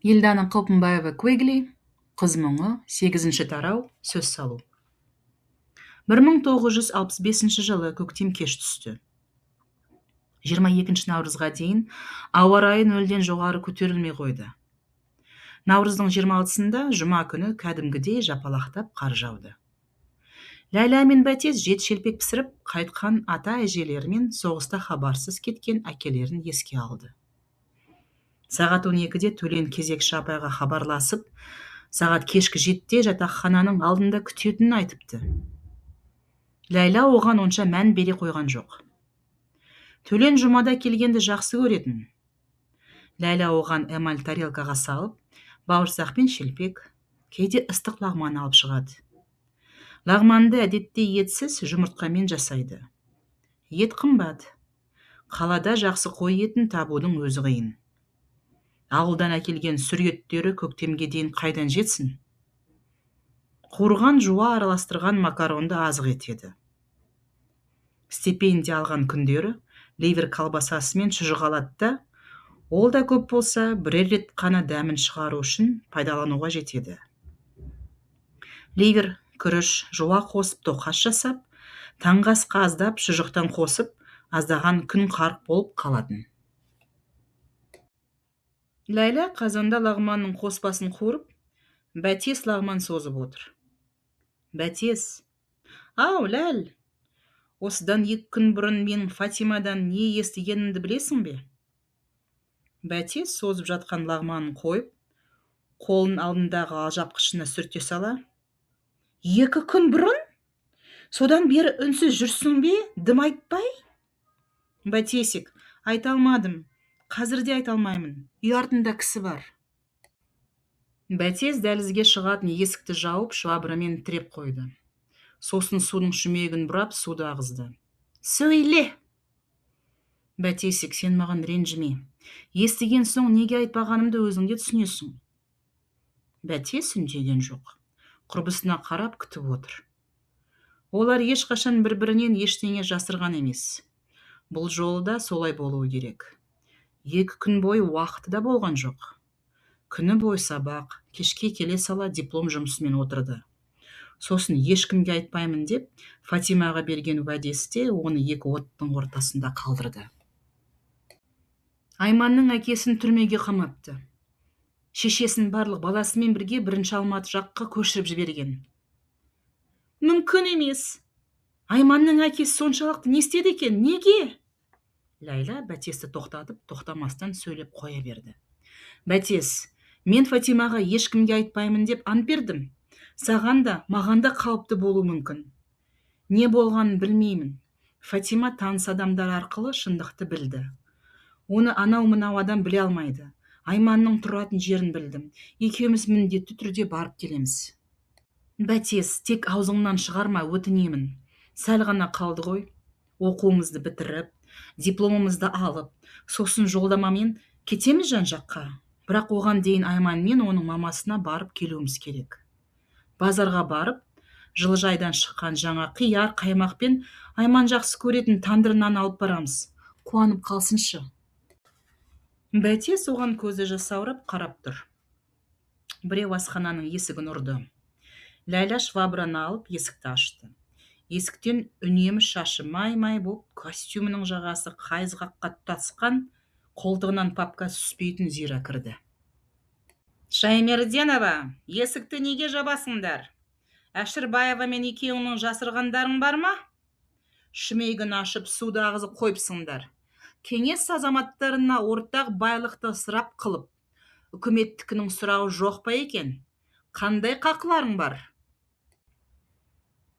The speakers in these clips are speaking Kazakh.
Елдана Қалпынбаева Квегли, Қыз мұңы, 8-ші тарау, сөз салу. 1965 жылы көктем кеш түсті. 22 наурызға дейін ауа райы нөлден жоғары көтерілмей қойды. Наурыздың 26-сында жұма күні кәдімгідей жапалақтап қар жауды. Ләйла мен Бәтес жет шелпек пісіріп, қайтқан ата әжелерімен соғыста хабарсыз кеткен әкелерін еске алды. Сағат 12-де Төлен кезекші апайға хабарласып, сағат кешкі 7-де жатақхананың алдында күтетінін айтыпты. Ләйла оған онша мән бере қойған жоқ. Төлен жұмада келгенді жақсы көретін. Ләйла оған эмаль тарелкаға салып, бауырсақ пен шелпек, кейде ыстық лағман алып шығады. Лағманды әдетте етсіз жұмыртқамен жасайды. Ет қымбат. Қалада жақсы қой етін табудың өзі қиын. Ауылдан әкелген сүр еттері көктемге дейін қайдан жетсін? Қуырған жуа араластырған макаронды азық етеді. Стипендия алған күндері ливер колбасасы мен шұжық алады да, ол да көп болса, бірер рет қана дәмін шығару үшін пайдалануға жетеді. Ливер, күріш, жуа қосып тоқаш жасап, таңғы асқа аздап шұжықтан қосып, аздаған күн қарқ болып қалатын. Ләйла қазанда лағманның қоспасын қуырып, Бәтес лағман созып отыр. Бәтес: «Ау, Ләл, осыдан 2 күн бұрын мен Фатимадан не естігенімді білесің бе?» Бәтес созып жатқан лағманын қойып, қолын алдындағы алжапқышына сүрте сала: «2 күн бұрын? Содан бері үнсіз жүрсің бе, дым айтпай?» Бәтесик: «Айта алмадым. Қазір де айта алмаймын. Үй артында кісі бар». Бәтес дәлізге шығатын есікті жауып, швабрамен тіреп қойды. Сосын судың шүмегін бұрап, суды ағызды. «Сөйле!» «Бәтесик, сен маған ренжіме. Естіген соң неге айтпағанымды өзіңде түсінесің». Бәтес үндеген жоқ. Құрбысына қарап күтіп отыр. Олар ешқашан бір-бірінен ештеңе жасырған емес. Бұл жолы да солай болуы керек. 2 күн бойы уақыты да болған жоқ. Күні бойы сабақ, кешке келе сала диплом жұмысымен отырды. Сосын ешкімге айтпаймын деп, Фатимаға берген уәдесте оны 2 оттың ортасында қалдырды. Айманның әкесін түрмеге қамапты. Шешесін барлық баласымен бірге 1 Алматы жаққа көшіріп жіберген. «Мүмкін емес. Айманның әкесі соншалықты не істеді екен? Неге?» Ләйла Бәтесті тоқтатып, тоқтамастан сөйлеп қоя берді. «Бәтес, мен Фатимаға ешкімге айтпаймын деп ант бердім. Саған да, маған да қауіпті болуы мүмкін. Не болғанын білмеймін. Фатима таныс адамдар арқылы шындықты білді. Оны анау-мынау адам біле алмайды. Айманның тұратын жерін білдім. Екеуміз міндетті түрде барып келеміз. Бәтес, тек аузыңнан шығарма, өтінемін. Сәл ғана қалды ғой. Оқуымызды бітіріп, дипломымызды алып, сосын жолдамамен кетеміз жан-жаққа. Бірақ оған дейін Айман мен оның мамасына барып келуіміз керек. Базарға барып, жылыжайдан шыққан жаңа қияр, қаймақ пен Айман жақсы көретін тандыр нан алып барамыз. Қуанып қалсыншы». Бәтес оған көзі жасаурап қарап тұр. Біреу асхананың есігін ұрды. Ләйла швабраны алып есікті ашты. Есіктен үнемі шашы май-май боп, костюмінің жағасы қайызғаққа тұтасқан, қолтығынан папка түспейтін Зира кірді. «Шаймерденова, есікті неге жабасыңдар? Әшірбаева мен екеуінің жасырғандарың бар ма? Шүмегін ашып, суды ағызып қойыпсыңдар. Кеңес азаматтарына ортақ байлықты сұрап қылып, үкіметтікінің сұрауы жоқ па екен? Қандай қақыларың бар?»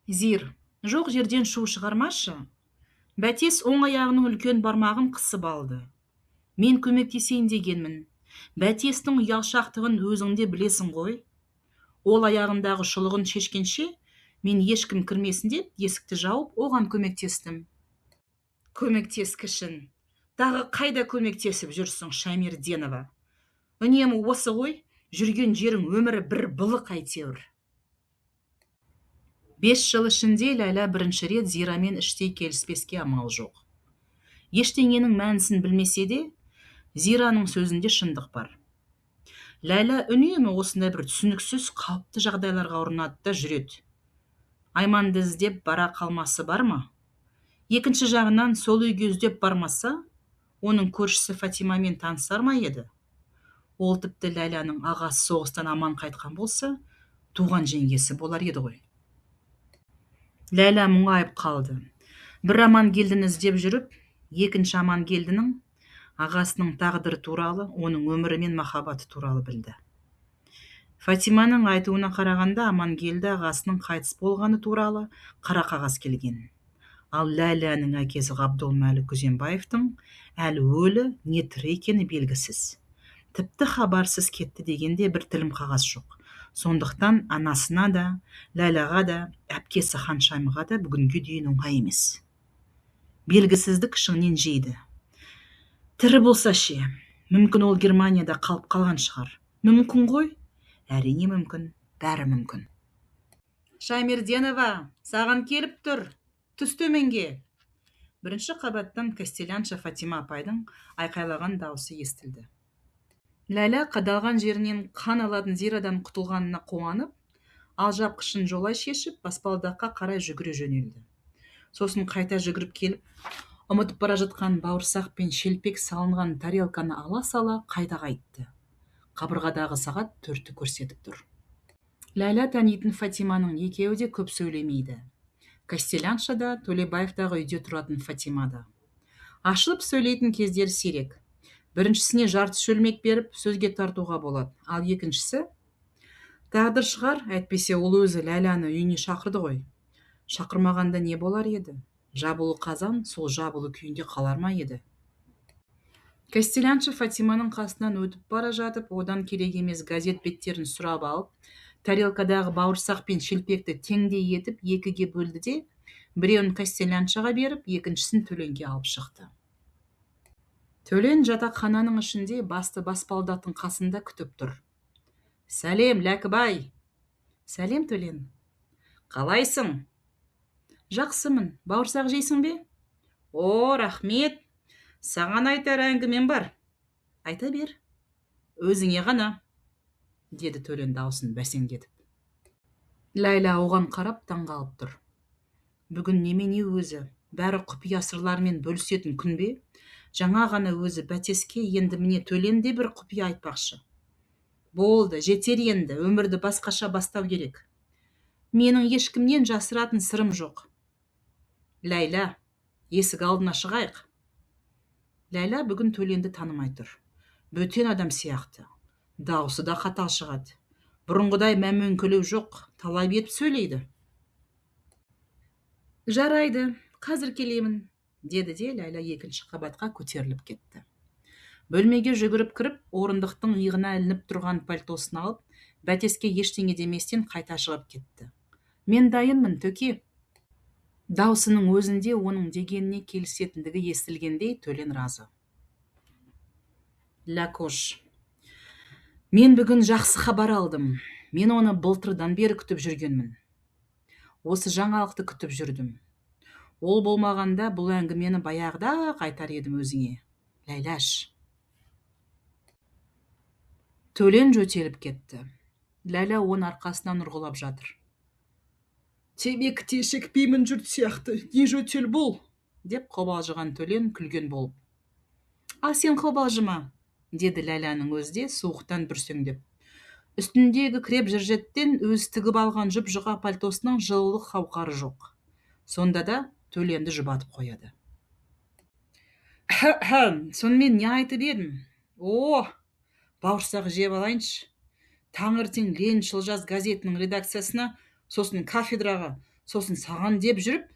Зир: «Жоқ жерден шу шығармашы». Бәтес оң аяғының үлкен бармағын қысып алды. «Мен көмектесейін дегенмін. Бәтестің ұялшақтығын өзіңде білесің ғой. Ол аяғындағы шұлығын шешкенше, мен ешкім кірмесін деп есікті жауып, оған көмектестім». «Көмектескішін. Тағы қайда көмектесіп жүрсің, Шаймерденова? Үнемі осы ғой, жүрген жерің өмірі бір былық әйтеуір». 5 жыл ішінде Ләйла бірінші рет Зирамен іштей келіспеске амал жоқ. Ештеңенің мәнісін білмесе де, Зираның сөзінде шындық бар. Ләйлә үнемі осындай бір түсініксіз қауіпті жағдайларға ұрынады да жүреді. Айманды іздеп бара қалмасы бар ма? Екінші жағынан сол үйге іздеп бармаса, оның көршісі Фатимамен танысар ма еді? Ол тіпті Ләйләнің ағасы соғыстан аман қайтқан болса, туған жеңгесі болар еді ғой. Ләйлә мұңайып қалды. Бір Амангелдіні іздеп жүріп, екінші Амангелдінің ағасының тағдыры туралы, оның өмірі мен махаббаты туралы білді. Фатиманың айтуына қарағанда, Амангелді ағасының қайтыс болғаны туралы қара қағаз келген. Ал Ләйләнің әкесі Ғабдолмәлік Күзембаевтың әлі өлі не тірі екені белгісіз. Тіпті хабарсыз кетті дегенде бір тілім қағаз жоқ. Сондықтан анасына да, Ләйләға да, әпкесі Ханшаймыға да бүгінге дейін оңай емес. Белгісіздік шыңнен жейді. Тірі болса ше, мүмкін ол Германияда қалып қалған шығар. Мүмкін ғой? Әрине мүмкін, бәрі мүмкін. Шаймерденова, саған келіп тұр. Түс төменге. Бірінші қабаттан Костелянша Фатима апайдың айқайлаған дауысы естілді. Ләйлә қадалған жерінен қан алатын зирадан құтылғанына қуанып, ал жапқышын жолай шешіп, баспалдаққа қарай жүгіре жөнелді. Сосын қайта жүгіріп келіп, ұмытып бара жатқан бауырсақ пен шелпек салынған тарелканы ала сала қайта қайтты. Қабырғадағы сағат 4-ті көрсетіп тұр. Ләйлә танитын Фатиманың екеуі де көп сөйлемейді. Костелянша да, Төлебаевтағы үйде тұратын Фатима да. Ашылып сөйлейтін кездер сирек. Біріншісіне жарты шөлмек беріп, сөзге тартуға болады. Ал екіншісі тағдыр шығар, әйтпесе ол өзі Ләйләні үйіне шақырды ғой. Шақырмағанда не болар еді? Жабулы қазан сол жабулы күйінде қалар ма еді? Костелянша Фатиманың қасынан өтіп бара жатып, одан керек емес газет беттерін сұрап алып, тарелкадағы бауырсақ пен шелпекті теңдей етіп екіге бөлді де, біреуін Костеляншаға беріп, екіншісін Төленге алып шықты. Төлен жатақхананың ішінде басты баспалдақтың қасында күтіп тұр. Сәлем, Ләкібай. Сәлем, Төлен. Қалайсың? Жақсымын. Бауырсақ жейсің бе? О, рахмет. Саған айтар әңгімем бар. Айта бер. Өзіңе ғана, деді Төлен даусын бәсеңдетіп. Ләйлә оған қарап таңғалып тұр. Бүгін немене өзі? Бәрі құпия сырлармен бөлісетін күн бе? Жаңа ғана өзі бәтеске, енді міне Төленде бір құпия айтпақшы. Болды, жетер енді, өмірді басқаша бастау керек. Менің ешкімнен жасыратын сырым жоқ. Ләйлә, есік алдына шығайық. Ләйлә бүгін Төленді танымай тұр. Бөтен адам сияқты. Дауысы да қатал шығады. Бұрынғыдай мәмөнкілеу жоқ, талап етіп сөйлейді. Жарайды, қазір келемін, деді де Ләйлә екінші қабатқа көтеріліп кетті. Бөлмеге жүгіріп кіріп, орындықтың иығына ілініп тұрған пальтосын алып, бәтеске ештеңе деместен қайта шығып кетті. Мен дайынмын, Төке. Даусының өзінде оның дегеніне келісетіндігі естілгендей Төлен разы. Ләкош, мен бүгін жақсы хабар алдым. Мен оны былтырдан бері күтіп жүргенмін. Осы жаңалықты күтіп жүрдім. Ол болмағанда бұл әңгімені баяғыда қайтар едім өзіңе. Ләйләш. Төлен жөтеліп кетті. Ләйлә оның арқасынан ұрғылап жатыр. Темекі те шекпеймін жұрт сияқты, не жөтел бұл? Деп қобалжыған Төлен күлген болып. А сен қобалжыма, деді Ләйләнің өзі де суықтан бүрсеңдеп. Үстіндегі креп жыржеттен өз тігіп алған жұп-жұқа пальтосының жылылық қауқары жоқ. Сонда да Төленді жұбатып қояды. Сонымен не айтып едім? О, бауырсақ жеп алайыншы. Таңертең Лениншіл жас газетінің редакциясына, сосын кафедраға, сосын саған деп жүріп,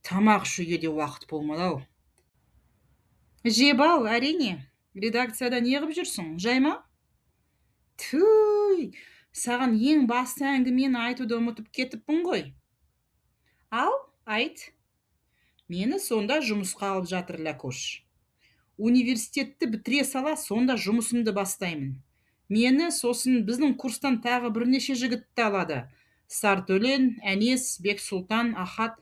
тамақ ішуге де уақыт болмады-ау. Жеп ал, әрине. Редакцияда не қылып жүрсің, жайма? Түй, саған ең басты әңгімені айтуды ұмытып кетіппін ғой. Ал, айт. Мені сонда жұмысқа алып жатыр Ләкош. Университетті бітіре сала, сонда жұмысымды бастаймын. Мені сосын біздің курстан тағы бірнеше жігітті алады. Сартөлен, Әнес, Бексұлтан, Ахат,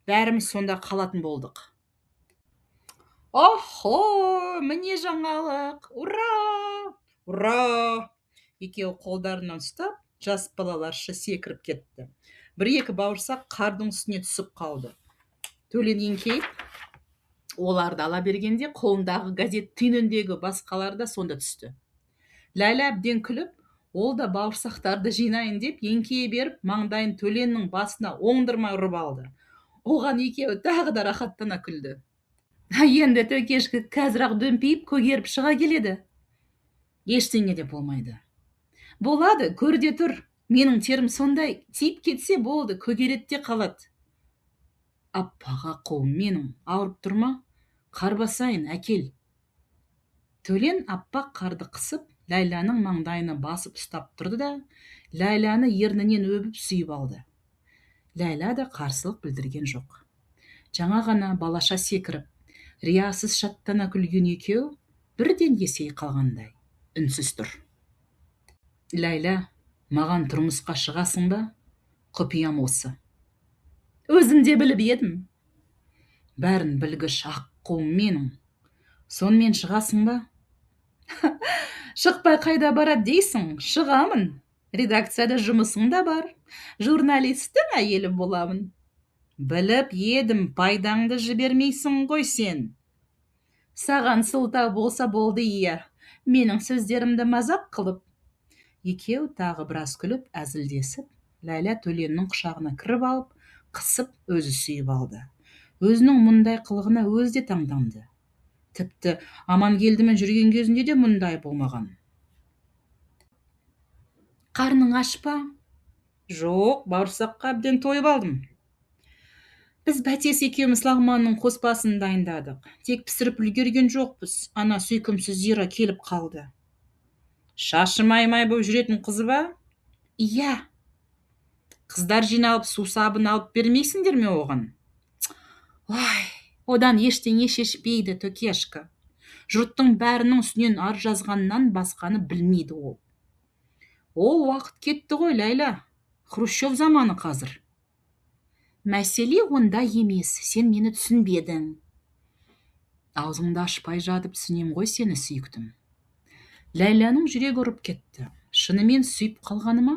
бәріміз сонда қалатын болдық. Охо, міне жаңалық. Ура! Ура! екеуі қолдарынан ұстап жас балаларша секіріп кетті. Бір-екі бауырсақ қардың үстіне түсіп қалды. Төлен еңкейіп оларды ала бергенде қолындағы газет түйініндегі басқалар да сонда түсті. Ләйлә әбден күліп, ол да бауырсақтарды жинайын деп еңкейе беріп маңдайын Төленнің басына оңдырмай ұрып алды. Оған екеуі тағы да рахаттана күлді. Енді Төкешкі қазір-ақ дөмпиіп көгеріп шыға келеді. Ештеңе де болмайды. Болады, көрде тұр. Менің терім сондай, тиіп кетсе болды, көгеретте қалады. Аппаға қолым менің, ауырып тұрма? Қар басайын, әкел. Төлен аппақ қарды қысып, Ләйләнің маңдайына басып ұстап тұрды да, Ләйләні ернінен өбіп сүйіп алды. Ләйлә да қарсылық білдірген жоқ. Жаңа ғана балаша секіріп, риясыз шаттана күлген екеу бірден есей қалғандай, үнсіз тұр. Ләйлә, маған тұрмысқа шығасың ба? Құпиям осы. Өзім де біліп едім. Бәрін білгіш аққуым менің. Сонымен шығасың ба? Шықпай қайда барады дейсің? Шығамын. Редакцияда жұмысың да бар. Журналистің әйелі боламын. Біліп едім, пайдаңды жібермейсің ғой сен. Саған сылтау болса болды, иә. Менің сөздерімді мазақ қылып. Екеу тағы біраз күліп, әзілдесіп, Ләйлә Төленнің құшағына кіріп алып, қысып өзі сүйіп алды. Өзінің мұндай қылығына өзі де таңданды. Тіпті Амангелдімен жүрген кезінде де мұндай болмаған. Қарның аш па? Жоқ, бауырсаққа әбден тойып алдым. Біз бәтес екеуміз лағманның қоспасын дайындадық. Тек пісіріп үлгерген жоқпыз. Ана сүйкімсіз Зира келіп қалды. Шашы май-май болып жүретін қызы ба? Иә. Қыздар жиналып сусабын алып бермейсіңдер ме оған? Ой, одан ештеңе шешпейді Төкешкі. Жұрттың бәрінің үстінен ар жазғаннан басқаны білмейді ол. Ол уақыт кетті ғой, Ләйлә. Хрущев заманы қазір. Мәселе онда емес, сен мені түсінбедің. Аузыңды ашпай жатып түсінем ғой сені, сүйіктім. Ләйләнің жүрегі ұрып кетті. Шынымен сүйіп қалғаны ма?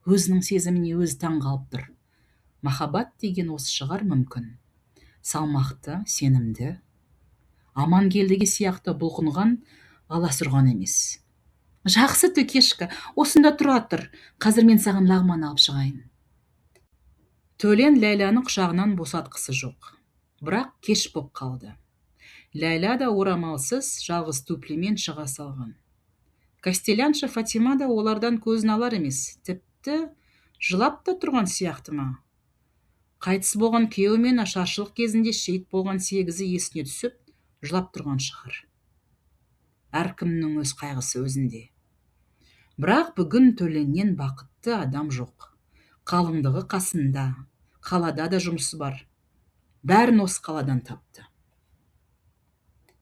Өзінің сезіміне өзі таң қалып тұр. Махаббат деген осы шығар мүмкін. Салмақты, сенімді. Амангелдіге сияқты бұлқынған, аласұрған емес. Жақсы Төкешкі, осында тұра тұр. Қазір мен саған лағман алып шығайын. Төлен Ләйләні құшағынан босатқысы жоқ. Бірақ кеш боп қалды. Ләйлә да орамалсыз жалғыз туплемен шыға салған. Кастелянша Фатима да олардан көзін алар емес. Тіпті жылап та тұрған сияқты ма? Қайтыс болған күйеуімен ашаршылық кезінде шейіт болған сегізі есіне түсіп, жылап тұрған шығар. Әркімнің өз қайғысы өзінде. Бірақ бүгін Төленнен бақытты адам жоқ. Қалыңдығы қасында, қалада да жұмысы бар. Бәрін осы қаладан тапты.